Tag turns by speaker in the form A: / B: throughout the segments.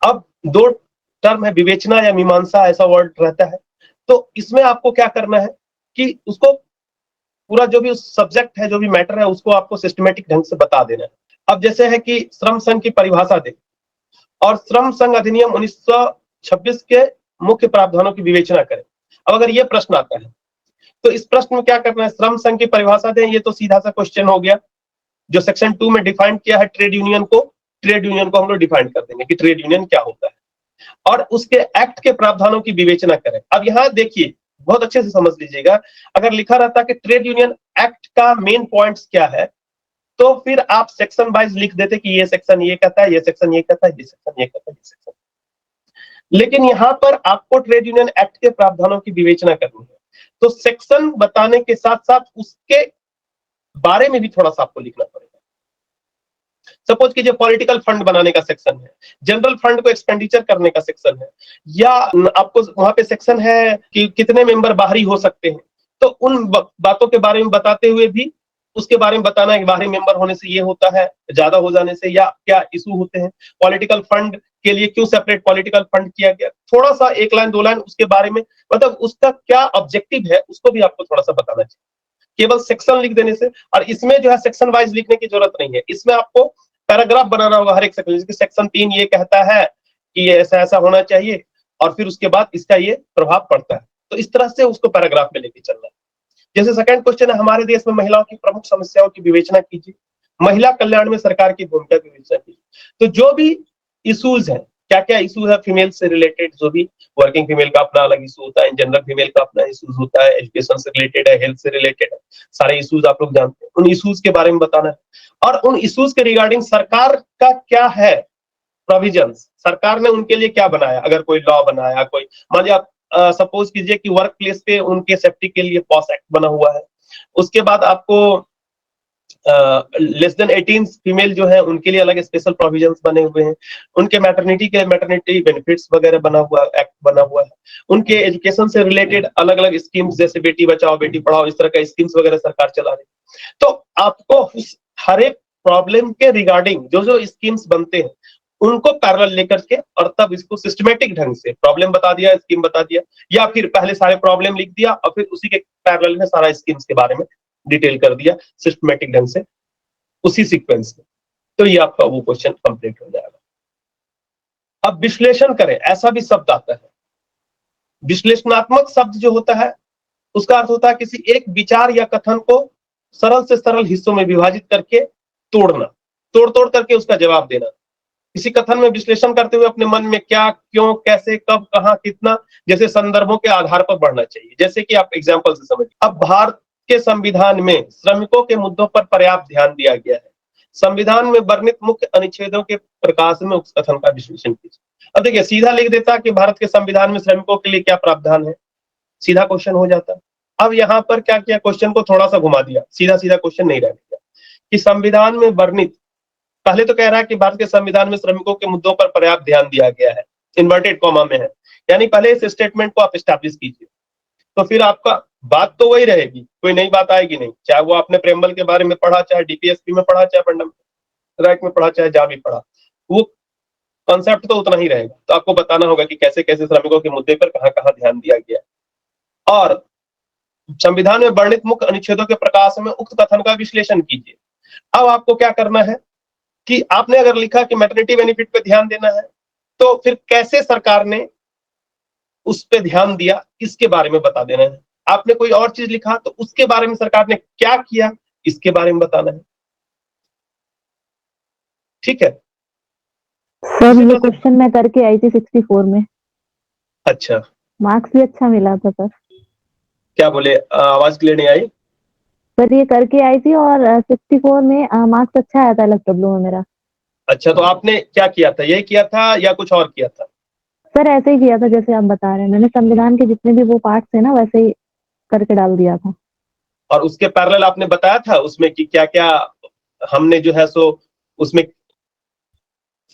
A: अब दो टर्म है, विवेचना या मीमांसा ऐसा वर्ड रहता है। तो इसमें आपको क्या करना है कि उसको पूरा जो भी सब्जेक्ट है, जो भी मैटर है, उसको आपको सिस्टमेटिक ढंग से बता देना है। अब जैसे है कि श्रम संघ की परिभाषा दे और श्रम संघ अधिनियम 1926 के मुख्य प्रावधानों की विवेचना करें। अब अगर ये प्रश्न आता है तो इस प्रश्न में क्या करना है, श्रम संघ की परिभाषा दें, ये तो सीधा सा क्वेश्चन हो गया। जो सेक्शन 2 में डिफाइन किया है ट्रेड यूनियन को हम लोग डिफाइन कर देंगे कि ट्रेड यूनियन क्या होता है, और उसके एक्ट के प्रावधानों की विवेचना करें। अब यहां देखिए, बहुत अच्छे से समझ लीजिएगा, अगर लिखा रहता कि ट्रेड यूनियन एक्ट का मेन पॉइंट्स क्या है, तो फिर आप सेक्शन वाइज लिख देते कि ये सेक्शन ये कहता है, ये सेक्शन ये कहता है, ये सेक्शन ये कहता है, ये सेक्शन। लेकिन यहां पर आपको ट्रेड यूनियन एक्ट के प्रावधानों की विवेचना करनी है, तो सेक्शन बताने के साथ साथ उसके बारे में भी थोड़ा सा आपको लिखना पड़ेगा। सपोज कीजिए पॉलिटिकल फंड बनाने का सेक्शन है, जनरल फंड को एक्सपेंडिचर करने का सेक्शन है, या आपको वहां पे सेक्शन है कि कितने मेंबर बाहरी हो सकते हैं, तो उन बातों के बारे में बताते हुए भी उसके बारे में बताना है कि बाहरी मेंबर होने से ये होता है, ज्यादा हो जाने से या क्या इशू होते हैं, पॉलिटिकल फंड के लिए क्यों सेपरेट पॉलिटिकल फंड किया गया, थोड़ा सा एक लाइन दो लाइन उसके बारे में, मतलब उसका क्या ऑब्जेक्टिव है उसको भी आपको थोड़ा सा बताना चाहिए। केवल सेक्शन लिख देने से, और इसमें जो है सेक्शन वाइज लिखने की जरूरत नहीं है, इसमें आपको पैराग्राफ बनाना होगा हर एक सेक्शन। जैसे सेक्शन 3 ये कहता है कि ये ऐसा ऐसा होना चाहिए और फिर उसके बाद इसका ये प्रभाव पड़ता है, तो इस तरह से उसको पैराग्राफ में लेके चलना है। जैसे सेकंड क्वेश्चन है, हमारे देश में महिलाओं की प्रमुख समस्याओं की विवेचना कीजिए, महिला कल्याण में सरकार की भूमिका की विवेचना कीजिए। तो जो भी इश्यूज है, क्या क्या इशू है फीमेल से रिलेटेड, जो भी वर्किंग फीमेल का अपना अलग इशू होता है, जनरल फीमेल का अपना इशूज होता है, एजुकेशन से रिलेटेड है, हेल्थ से रिलेटेड है, सारे इशूज आप लोग जानते हैं, उन इशूज के बारे में बताना है। और उन इशूज के रिगार्डिंग सरकार का क्या है प्रोविजन, सरकार ने उनके लिए क्या बनाया, अगर कोई लॉ बनाया, कोई मान लीजिए आप सपोज कीजिए कि वर्क प्लेस पे उनके सेफ्टी के लिए पॉस एक्ट बना हुआ है, उसके बाद आपको लेस देन 18 फीमेल जो है उनके लिए अलग स्पेशल प्रोविजंस बने हुए हैं, उनके मैटरनिटी बेनिफिट्स वगैरह बना हुआ एक्ट बना हुआ है, उनके एजुकेशन से रिलेटेड अलग अलग स्कीम्स जैसे बेटी बचाओ बेटी पढ़ाओ, इस तरह का स्कीम्स वगैरह सरकार चला रही है। तो आपको हर एक प्रॉब्लम के रिगार्डिंग जो जो स्कीम्स बनते हैं उनको पैरेलल लेकर के, और तब इसको सिस्टमेटिक ढंग से प्रॉब्लम बता दिया, स्कीम बता दिया, या फिर पहले सारे प्रॉब्लम लिख दिया और फिर उसी के पैरेलल में सारा स्कीम्स के बारे में डिटेल कर दिया सिस्टमेटिक ढंग से उसी सीक्वेंस में, तो ये आपका वो क्वेश्चन कंप्लीट हो जाएगा। अब विश्लेषण करें, ऐसा भी शब्द आता है। विश्लेषणात्मक शब्द जो होता है उसका अर्थ होता है किसी एक विचार या कथन को सरल से सरल हिस्सों में विभाजित करके तोड़ना, तोड़ तोड़ करके उसका जवाब देना। किसी कथन में विश्लेषण करते हुए अपने मन में क्या, क्यों, कैसे, कब, कहां, कितना जैसे संदर्भों के आधार पर बढ़ना चाहिए। जैसे कि आप एग्जांपल से समझिए, अब भारत के संविधान में श्रमिकों के मुद्दों पर पर्याप्त ध्यान दिया गया है, संविधान में वर्णित मुख्य अनुच्छेदों के प्रकाश में उस कथन का विश्लेषण कीजिए। अब देखिए सीधा लिख देता कि भारत के संविधान में श्रमिकों के लिए क्या प्रावधान है, सीधा क्वेश्चन हो जाता। अब यहाँ पर क्या किया, क्वेश्चन को थोड़ा सा घुमा दिया, सीधा सीधा क्वेश्चन नहीं रह गया कि संविधान में वर्णित, पहले तो कह रहा है कि भारत के संविधान में श्रमिकों के मुद्दों पर पर्याप्त ध्यान दिया गया है, इन्वर्टेड कॉमा में है, यानी पहले इस स्टेटमेंट को आप एस्टैब्लिश कीजिए, तो फिर आपका बात तो वही रहेगी, कोई नई बात आएगी नहीं, चाहे वो आपने प्रेमबल के बारे में पढ़ा, चाहे डीपीएसपी में पढ़ा, चाहे फंडामेंटल राइट में पढ़ा, चाहे जहां भी पढ़ा, वो कॉन्सेप्ट तो उतना ही रहेगा। तो आपको बताना होगा कि कैसे कैसे श्रमिकों के मुद्दे पर कहां कहां ध्यान दिया गया, और संविधान में वर्णित मुख्य अनुच्छेदों के प्रकाश में उक्त कथन का विश्लेषण कीजिए। अब आपको क्या करना है कि आपने अगर लिखा कि मैटरनिटी बेनिफिट पे ध्यान देना है, तो फिर कैसे सरकार ने उस पे ध्यान दिया इसके बारे में बता देना है। आपने कोई और चीज लिखा तो उसके बारे में सरकार ने क्या किया इसके बारे में बताना है, ठीक है।
B: सर ये क्वेश्चन मैं करके आई थी 64 में।
A: अच्छा,
B: मार्क्स भी अच्छा मिला था सर।
A: क्या बोले, आवाज क्लियर नहीं आई।
B: सर ये करके आई थी और 64 में मार्क्स अच्छा आया था एलएसडब्ल्यू में मेरा।
A: अच्छा, तो आपने क्या किया था, यही किया था या कुछ और किया था?
B: सर ऐसे ही किया था जैसे आप बता रहे हैं, मैंने संविधान के जितने भी वो पार्ट थे ना वैसे ही करके डाल दिया था।
A: और उसके पैरेलल आपने बताया था उसमें कि क्या क्या हमने जो है सो उसमें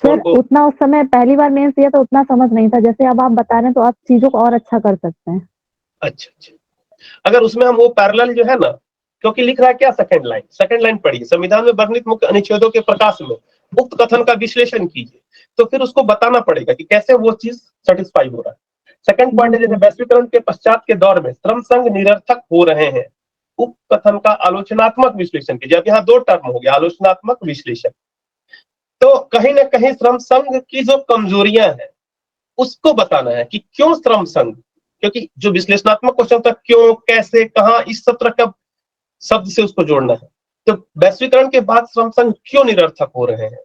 B: सर उतना उस समय पहली बार मेंस दिया तो उतना समझ नहीं था, जैसे अब आप बता रहे हैं तो आप चीजों को और अच्छा कर सकते हैं।
A: अच्छा अच्छा, अगर उसमें हम वो पैरेलल जो है ना, क्योंकि लिख रहा है क्या सेकंड लाइन पढ़िए, संविधान में वर्णित मुख्य अनुच्छेदों के प्रकाश में, उक्त कथन का विश्लेषण कीजिए। तो फिर उसको बताना पड़ेगा कि कैसे वो चीज सेटिस्फाई हो रहा है। सेकंड पॉइंट है, जैसे वैश्वीकरण के पश्चात के दौर में श्रम संघ निरर्थक हो रहे हैं, उक्त कथन का आलोचनात्मक विश्लेषण कीजिए। अब यहाँ दो टर्म हो गया, आलोचनात्मक विश्लेषण। तो कहीं ना कहीं श्रम संघ की जो कमजोरियां हैं उसको बताना है कि क्यों श्रम संघ, क्योंकि जो विश्लेषणात्मक क्वेश्चन था क्यों, कैसे, कहां, इस सत्र का शब्द से उसको जोड़ना है। तो वैश्वीकरण के बाद श्रम संघ क्यों निरर्थक हो रहे हैं,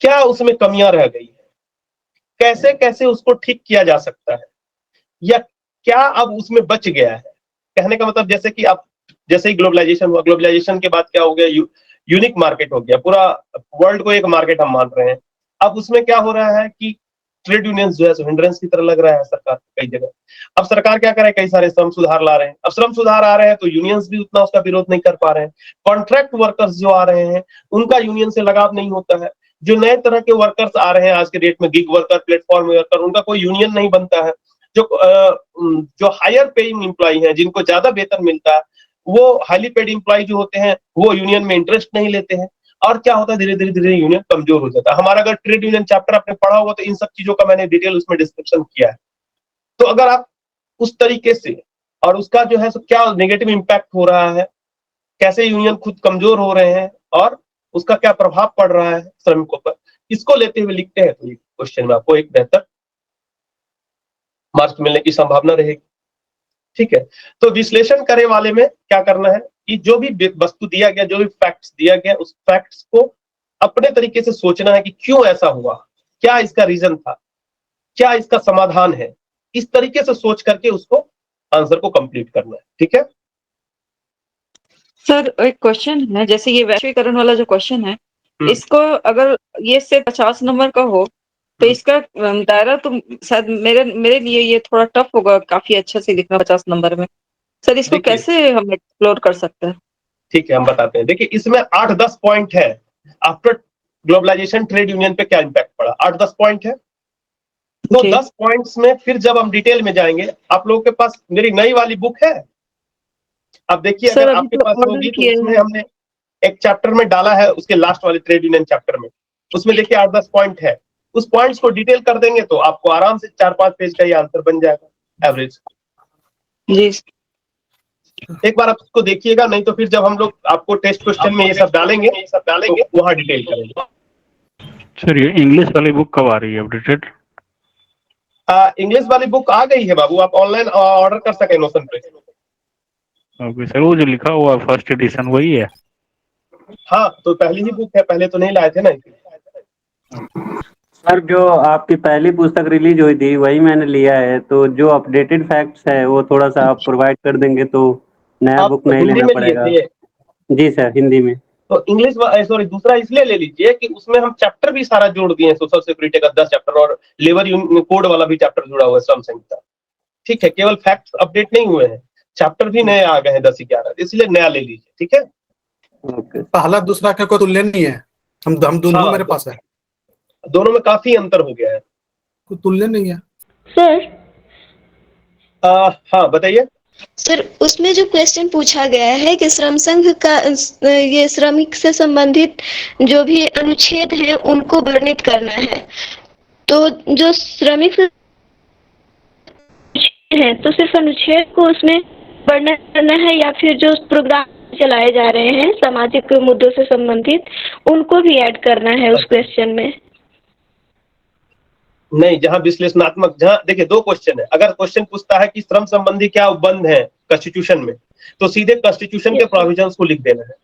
A: क्या उसमें कमियां रह गई है, कैसे कैसे उसको ठीक किया जा सकता है, या क्या अब उसमें बच गया है। कहने का मतलब जैसे कि अब जैसे ही ग्लोबलाइजेशन हुआ, ग्लोबलाइजेशन के बाद क्या हो गया, यूनिक मार्केट हो गया, पूरा वर्ल्ड को एक मार्केट हम मान रहे हैं। अब उसमें क्या हो रहा है कि ट्रेड यूनियंस जो है हिंड्रेंस की तरह लग रहा है सरकार कई जगह। अब सरकार क्या करे, कई सारे श्रम सुधार ला रहे हैं। अब श्रम सुधार आ रहे हैं तो यूनियंस भी उतना उसका विरोध नहीं कर पा रहे हैं। कॉन्ट्रैक्ट वर्कर्स जो आ रहे हैं उनका यूनियन से लगाव नहीं होता है। जो नए तरह के वर्कर्स आ रहे हैं आज के डेट में, गिग वर्कर, प्लेटफॉर्म वर्कर, उनका कोई यूनियन नहीं बनता है। जो हायर पेइंग एम्प्लॉय हैं, जिनको ज्यादा वेतन मिलता है, वो हाईली पेड एम्प्लॉय जो होते हैं वो यूनियन में इंटरेस्ट नहीं लेते हैं। और क्या होता है, धीरे धीरे धीरे यूनियन कमजोर हो जाता है। हमारा अगर ट्रेड यूनियन चैप्टर आपने पढ़ा होगा तो इन सब चीजों का मैंने डिटेल उसमें डिस्क्रिप्शन किया है। तो अगर आप उस तरीके से, और उसका जो है सो क्या नेगेटिव इम्पैक्ट हो रहा है, कैसे यूनियन खुद कमजोर हो रहे हैं और उसका क्या प्रभाव पड़ रहा है श्रमिकों पर, इसको लेते हुए लिखते हैं तो ये क्वेश्चन में आपको एक बेहतर मार्क्स मिलने की संभावना रहेगी। ठीक है, तो विश्लेषण करे वाले में क्या करना है कि जो भी वस्तु दिया गया, जो भी फैक्ट्स दिया गया, उस फैक्ट्स को अपने तरीके से सोचना है कि क्यों ऐसा हुआ, क्या इसका रीजन था, क्या इसका समाधान है। इस तरीके से सोच करके उसको आंसर को कंप्लीट करना है। ठीक है
C: सर, एक क्वेश्चन है, जैसे ये वैश्वीकरण वाला जो क्वेश्चन है, इसको अगर ये से 50 नंबर का हो तो इसका दायरा तो शायद मेरे लिए ये थोड़ा टफ होगा काफी अच्छे से लिखना 50 नंबर में। सर, इसको कैसे हम एक्सप्लोर कर सकते हैं?
A: ठीक है, हम बताते हैं। देखिए, इसमें 8-10 पॉइंट है। आफ्टर ग्लोबलाइजेशन ट्रेड यूनियन पे क्या इम्पैक्ट पड़ा, 8-10 पॉइंट है। तो 10 पॉइंट्स में फिर जब हम डिटेल में जाएंगे, आप लोगों के पास मेरी नई वाली बुक है। अब देखिए, अगर आपके पास होगी तो उसमें हमने एक चैप्टर में डाला है, उसके लास्ट वाले ट्रेड यूनियन चैप्टर में, उसमें देखिए 8-10 पॉइंट है। उस पॉइंट्स को डिटेल कर देंगे तो आपको आराम से 4-5 पेज का ये आंसर बन जाएगा एवरेज।
C: जी,
A: एक बार आप उसको देखिएगा, नहीं तो फिर जब हम लोग आपको टेस्ट क्वेश्चन में ये सब डालेंगे तो वहां डिटेल करेंगे।
D: सर, ये इंग्लिश वाली बुक कब आ रही है अपडेटेड?
A: इंग्लिश वाली बुक आ गई है बाबू, आप ऑनलाइन ऑर्डर कर सके नोशन पे।
D: ओके सर, वो जो लिखा हुआ फर्स्ट एडिशन वही है?
A: हाँ, तो पहली ही बुक है, पहले तो नहीं लाए थे ना।
E: सर, जो आपकी पहली पुस्तक रिलीज हुई थी वही मैंने लिया है, तो जो अपडेटेड फैक्ट्स है वो थोड़ा सा आप प्रोवाइड कर देंगे तो नया बुक नहीं लेना पड़ेगा। जी सर, हिंदी में। तो
A: इंग्लिश सॉरी, दूसरा इसलिए ले लीजिए कि उसमें हम चैप्टर भी सारा जोड़ दिए हैं। सोशल सिक्योरिटी का 10 चैप्टर और लेबर कोड वाला भी चैप्टर जुड़ा हुआ है श्रम संहिता। ठीक है, केवल फैक्ट्स अपडेट नहीं हुए हैं, चैप्टर भी नए आ गए हैं 10-11, इसलिए नया ले लीजिए। ठीक है,
F: पहला दूसरा का कोई तुल्य नहीं है। हम दोनों मेरे पास है,
A: दोनों में काफी अंतर हो गया है,
F: कोई तुल्य नहीं है
G: सर।
A: हाँ बताइए
G: सर, उसमें जो क्वेश्चन पूछा गया है कि श्रम संघ का ये श्रमिक से संबंधित जो भी अनुच्छेद हैं उनको वर्णित करना है, तो जो श्रमिक है तो सिर्फ अनुच्छेद को उसमें वर्णन करना है या फिर जो प्रोग्राम चलाए जा रहे हैं सामाजिक मुद्दों से संबंधित उनको भी ऐड करना है उस क्वेश्चन में?
A: नहीं, जहां विश्लेषणात्मक, जहां देखिए 2 क्वेश्चन है। अगर क्वेश्चन पूछता है कि श्रम संबंधी क्या उपबंध है कॉन्स्टिट्यूशन में, तो सीधे कॉन्स्टिट्यूशन के प्रोविजंस को लिख देना है।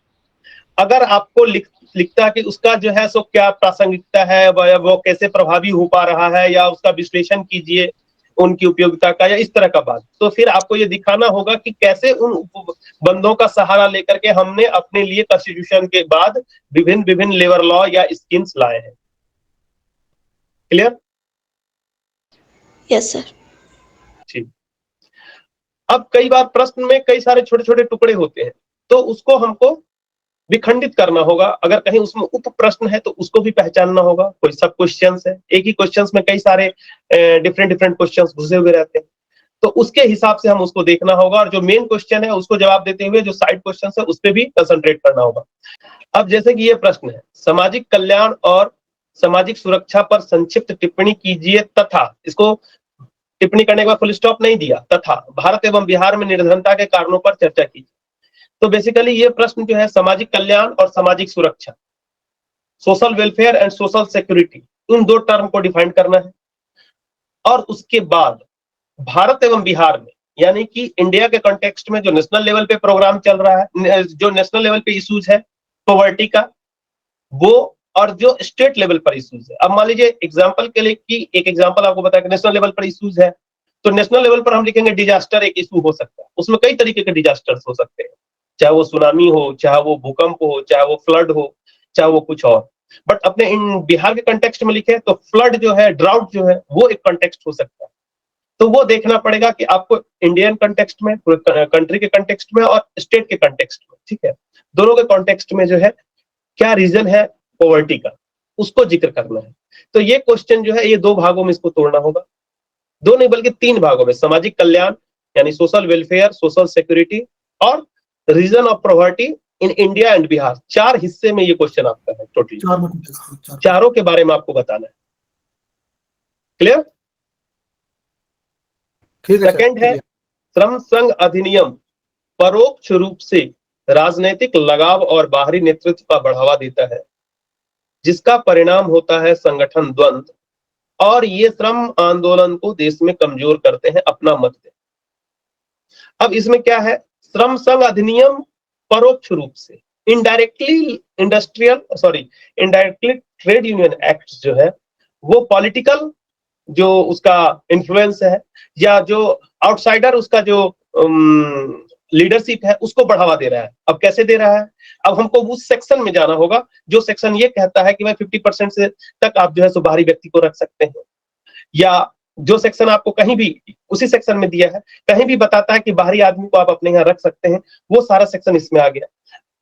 A: अगर आपको लिखता है कि उसका जो है सो क्या प्रासंगिकता है, वो कैसे प्रभावी हो पा रहा है, या उसका विश्लेषण कीजिए उनकी उपयोगिता का, या इस तरह का बात, तो फिर आपको ये दिखाना होगा कि कैसे उन उपबंधों का सहारा लेकर के हमने अपने लिए कॉन्स्टिट्यूशन के बाद विभिन्न लेबर लॉ या स्कीम्स लाए हैं। क्लियर?
G: Yes sir.
A: ठीक। अब कई बार प्रश्न में कई सारे छोटे छोटे टुकड़े होते हैं, तो उसको हमको विखंडित करना होगा। अगर कहीं उसमें उप प्रश्न है तो उसको भी पहचानना होगा। कोई सब क्वेश्चंस है, एक ही क्वेश्चंस में कई सारे डिफरेंट क्वेश्चंस घुसे हुए रहते हैं, तो उसके हिसाब से हम उसको देखना होगा, और जो मेन क्वेश्चन है उसको जवाब देते हुए जो साइड क्वेश्चन है उस पर भी कंसंट्रेट करना होगा। अब जैसे कि ये प्रश्न है, सामाजिक कल्याण और सामाजिक सुरक्षा पर संक्षिप्त टिप्पणी कीजिए तथा, इसको टिप्पणी करने के बाद फुल स्टॉप नहीं दिया, तथा भारत एवं बिहार में निर्धनता के कारणों पर चर्चा कीजिए। तो बेसिकली ये प्रश्न जो है सामाजिक कल्याण और सामाजिक सुरक्षा, social welfare and social security, इन दो टर्म को डिफाइन करना है। और उसके बाद भारत एवं बिहार में, यानी कि इंडिया के कॉन्टेक्स्ट में जो नेशनल लेवल पे प्रोग्राम चल रहा है, जो नेशनल लेवल पे इश्यूज है पॉवर्टी का, वो, और जो स्टेट लेवल पर इश्यूज है। अब मान लीजिए एग्जांपल के लिए, कि एक एग्जांपल आपको बताया कि नेशनल लेवल पर इश्यूज है, तो नेशनल लेवल पर हम लिखेंगे डिजास्टर एक इशू हो सकता है। उसमें कई तरीके के डिजास्टर्स हो सकते हैं, चाहे वो सुनामी हो, चाहे वो भूकंप हो, चाहे वो फ्लड हो, चाहे वो कुछ और। बट अपने इन बिहार के कंटेक्स्ट में लिखे तो फ्लड जो है, ड्राउट जो है, वो एक कंटेक्स्ट हो सकता है। तो वो देखना पड़ेगा कि आपको इंडियन कंटेक्स्ट में, कंट्री के कंटेक्स्ट में और स्टेट के कंटेक्स्ट में, ठीक है, दोनों के कॉन्टेक्स्ट में जो है क्या रीजन है पॉवर्टी का, उसको जिक्र करना है। तो ये क्वेश्चन जो है ये दो भागों में इसको तोड़ना होगा, दो नहीं बल्कि तीन भागों में, सामाजिक कल्याण यानी सोशल वेलफेयर, सोशल सिक्योरिटी, और reason of poverty in India and Bihar. चार हिस्से में ये क्वेश्चन आपका है टोटली, चारों के बारे में आपको बताना है। क्लियर? सेकंड है श्रम संघ अधिनियम परोक्ष रूप से राजनीतिक लगाव और बाहरी नेतृत्व का बढ़ावा देता है, जिसका परिणाम होता है संगठन द्वंद्व, और ये श्रम आंदोलन को देश में कमजोर करते हैं। अपना मत दें। अब इसमें क्या है, श्रम संघ अधिनियम परोक्ष रूप से, indirectly indirectly trade union act जो है वो पॉलिटिकल जो उसका इन्फ्लुएंस है, या जो आउटसाइडर उसका जो लीडरशिप है उसको बढ़ावा दे रहा है। अब कैसे दे रहा है, अब हमको उस सेक्शन में जाना होगा जो सेक्शन ये कहता है कि भाई 50% से तक आप जो है सो बाहरी व्यक्ति को रख सकते हैं, या जो सेक्शन आपको कहीं भी उसी सेक्शन में दिया है कहीं भी बताता है कि बाहरी आदमी को आप अपने यहाँ रख सकते हैं, वो सारा सेक्शन इसमें आ गया।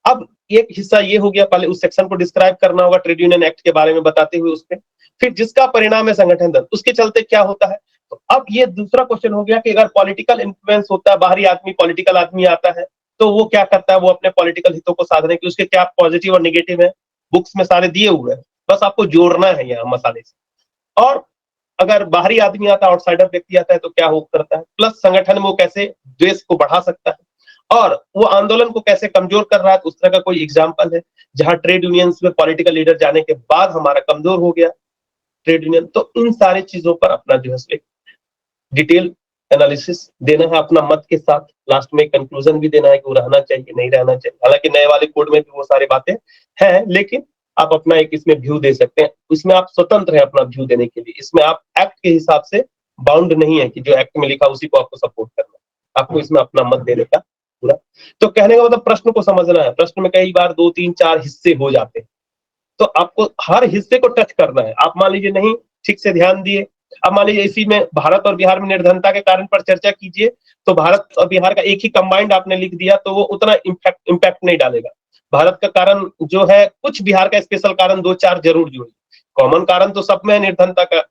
A: अब एक हिस्सा ये हो गया, पहले उस सेक्शन को डिस्क्राइब करना होगा ट्रेड यूनियन एक्ट के बारे में बताते हुए उसपे, फिर जिसका परिणाम है संगठन दल, उसके चलते क्या होता है। तो अब ये दूसरा क्वेश्चन हो गया कि अगर पॉलिटिकल इन्फ्लुएंस होता है, बाहरी आदमी पॉलिटिकल आदमी आता है, तो वो क्या करता है, वो अपने पॉलिटिकल हितों को साधने के उसके क्या पॉजिटिव और निगेटिव है, बुक्स में सारे दिए हुए हैं, बस आपको जोड़ना है यहाँ मसाले से। और अगर बाहरी आदमी आता है, आउटसाइडर व्यक्ति आता है, तो क्या हो करता है, प्लस संगठन में वो कैसे द्वेष को बढ़ा सकता है और वो आंदोलन को कैसे कमजोर कर रहा है। तो उस तरह का कोई एग्जाम्पल है जहां ट्रेड यूनियंस में पॉलिटिकल लीडर जाने के बाद हमारा कमजोर हो गया ट्रेड यूनियन। तो इन सारी चीजों पर अपना जो है डिटेल एनालिसिस देना है अपना मत के साथ, लास्ट में कंक्लूजन भी देना है कि वो रहना चाहिए नहीं रहना चाहिए। हालांकि नए वाले कोड में भी वो सारी बातें हैं, लेकिन आप अपना एक इसमें व्यू दे सकते हैं, इसमें आप स्वतंत्र हैं अपना व्यू देने के लिए। इसमें आप एक्ट के हिसाब से बाउंड नहीं है कि जो एक्ट में लिखा उसी को आपको सपोर्ट करना है, आपको इसमें अपना मत देने का पूरा। तो कहने का मतलब प्रश्न को समझना है, प्रश्न में कई बार 2, 3, 4 हिस्से हो जाते हैं, तो आपको हर हिस्से को टच करना है। आप मान लीजिए नहीं ठीक से ध्यान दिए, अब मान लीजिए इसी में भारत और बिहार में निर्धनता के कारण पर चर्चा कीजिए, तो भारत और बिहार का एक ही कंबाइंड आपने लिख दिया तो वो उतना इम्पैक्ट नहीं डालेगा। भारत का कारण जो है कुछ, बिहार का स्पेशल कारण 2-4 जरूर जोड़िए। कॉमन कारण तो सब में है निर्धनता का,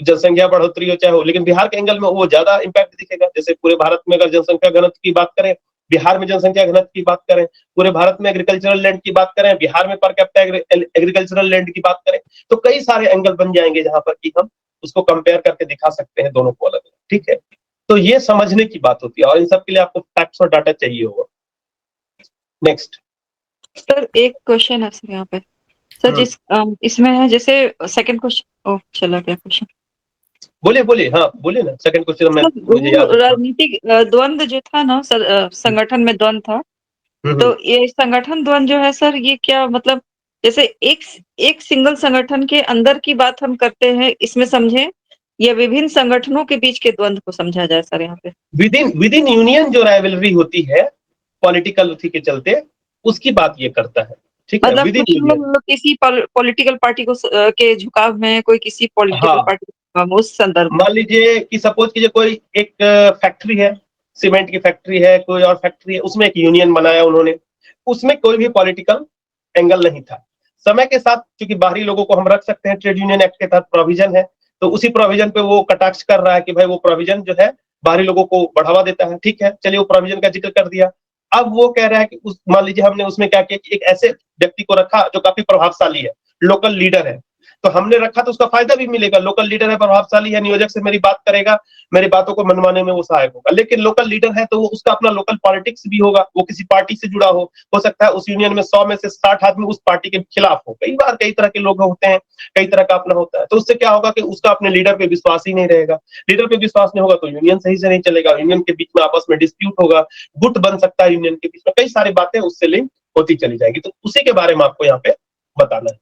A: जनसंख्या बढ़ोतरी हो चाहे हो, लेकिन बिहार के एंगल में वो ज्यादा इम्पैक्ट दिखेगा। जैसे पूरे भारत में अगर जनसंख्या घनत्व की बात करें, बिहार में जनसंख्या घनत्व की बात करें, पूरे भारत में एग्रीकल्चरल लैंड की बात करें, बिहार में पर कैपिटा एग्रीकल्चरल लैंड की बात करें, तो कई सारे एंगल बन जाएंगे जहां पर कि हम उसको कंपेयर करके दिखा सकते हैं दोनों को अलग अलग। ठीक है, तो ये समझने की बात होती है और इन सब के लिए आपको फैक्ट्स और डाटा चाहिए होगा। नेक्स्ट
C: सर एक क्वेश्चन है सर यहाँ पे सर, जिस इसमें है जैसे सेकंड क्वेश्चन, चला गया क्वेश्चन,
A: बोलिए हाँ बोलिए ना। सेकंड क्वेश्चन में मुझे याद है,
C: राजनीतिक द्वंद्व जो था ना सर, संगठन में द्वंद्व था, तो ये संगठन द्वंद्व जो है सर, ये क्या मतलब, जैसे एक सिंगल संगठन के अंदर की बात हम करते हैं इसमें समझे, या विभिन्न संगठनों के बीच के द्वंद्व को समझा जाए सर यहाँ पे? विद इन
A: यूनियन जो राइवलरी होती है पॉलिटिकल उसी के चलते, उसकी बात ये करता है। ठीक है,
C: मतलब कुछ किसी पॉलिटिकल पार्टी को के झुकाव में, कोई किसी पॉलिटिकल पार्टी के झुकाव में, उस संदर्भ।
A: मान लीजिए कि सपोज कीजिए कोई एक फैक्ट्री है, सीमेंट की फैक्ट्री है, कोई और फैक्ट्री है, उसमें एक यूनियन बनाया उन्होंने, उसमें कोई भी पॉलिटिकल एंगल नहीं था। समय के साथ क्योंकि बाहरी लोगों को हम रख सकते हैं, ट्रेड यूनियन एक्ट के तहत प्रोविजन है, तो उसी प्रोविजन पे वो कटाक्ष कर रहा है कि भाई वो प्रोविजन जो है बाहरी लोगों को बढ़ावा देता है, ठीक है, चलिए वो प्रोविजन का जिक्र कर दिया। अब वो कह रहा है कि उस मान लीजिए हमने उसमें क्या किया कि एक ऐसे व्यक्ति को रखा जो काफी प्रभावशाली है, लोकल लीडर है, तो हमने रखा तो उसका फायदा भी मिलेगा, लोकल लीडर है, प्रभावशाली है, नियोजक से मेरी बात करेगा, मेरी बातों को मनवाने में वो सहायक होगा। लेकिन लोकल लीडर है तो वो उसका अपना लोकल पॉलिटिक्स भी होगा, वो किसी पार्टी से जुड़ा हो सकता है उस यूनियन में 100 में से 60 आदमी उस पार्टी के खिलाफ हो। कई बार कई तरह के लोग होते हैं, कई तरह का अपना होता है, तो उससे क्या होगा कि उसका अपने लीडर पे विश्वास ही नहीं रहेगा। लीडर पे विश्वास नहीं होगा तो यूनियन सही से नहीं चलेगा, यूनियन के बीच में आपस में डिस्प्यूट होगा, गुट बन सकता है यूनियन के बीच में, कई सारी बातें उससे लिंक होती चली जाएगी। तो उसी के बारे में आपको यहाँ पे बताना है।